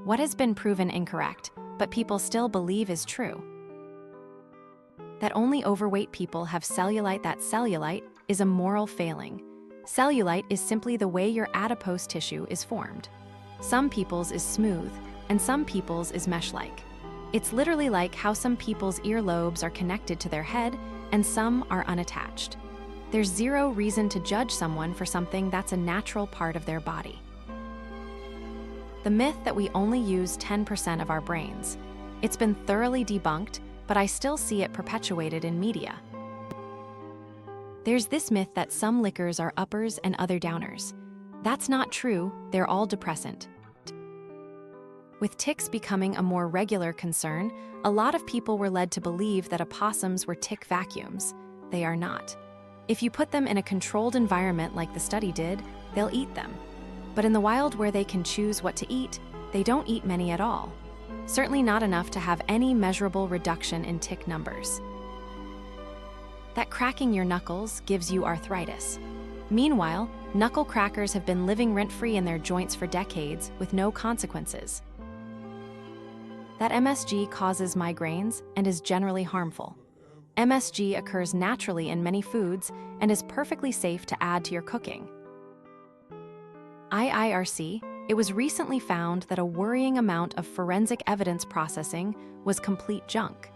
What has been proven incorrect, but people still believe is true? That only overweight people have cellulite. That cellulite is a moral failing. Cellulite is simply the way your adipose tissue is formed. Some people's is smooth, and some people's is mesh-like. It's literally like how some people's earlobes are connected to their head and some are unattached. There's zero reason to judge someone for something that's a natural part of their body. The myth that we only use 10% of our brains. It's been thoroughly debunked, but I still see it perpetuated in media. There's this myth that some liquors are uppers and other downers. That's not true, they're all depressant. With ticks becoming a more regular concern, a lot of people were led to believe that opossums were tick vacuums. They are not. If you put them in a controlled environment like the study did, they'll eat them. But in the wild where they can choose what to eat, they don't eat many at all. Certainly not enough to have any measurable reduction in tick numbers. That cracking your knuckles gives you arthritis. Meanwhile, knuckle crackers have been living rent-free in their joints for decades with no consequences. That MSG causes migraines and is generally harmful. MSG occurs naturally in many foods and is perfectly safe to add to your cooking. IIRC, it was recently found that a worrying amount of forensic evidence processing was complete junk.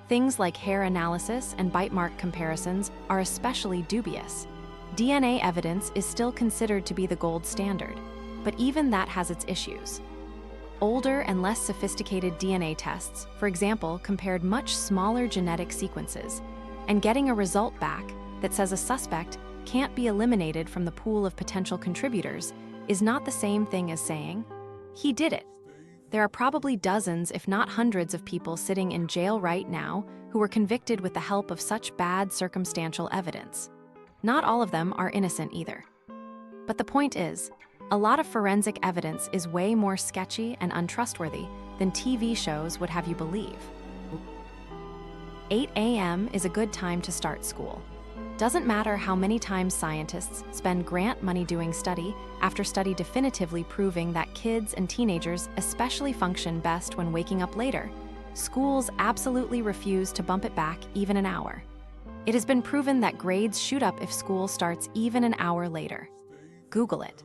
Things like hair analysis and bite mark comparisons are especially dubious. DNA evidence is still considered to be the gold standard, but even that has its issues. Older and less sophisticated DNA tests, for example, compared much smaller genetic sequences, and getting a result back that says a suspect can't be eliminated from the pool of potential contributors is not the same thing as saying, he did it. There are probably dozens, if not hundreds, of people sitting in jail right now who were convicted with the help of such bad circumstantial evidence. Not all of them are innocent either. But the point is, a lot of forensic evidence is way more sketchy and untrustworthy than TV shows would have you believe. 8 a.m. is a good time to start school. Doesn't matter how many times scientists spend grant money doing study after study definitively proving that kids and teenagers especially function best when waking up later, schools absolutely refuse to bump it back even an hour. It has been proven that grades shoot up if school starts even an hour later. Google it.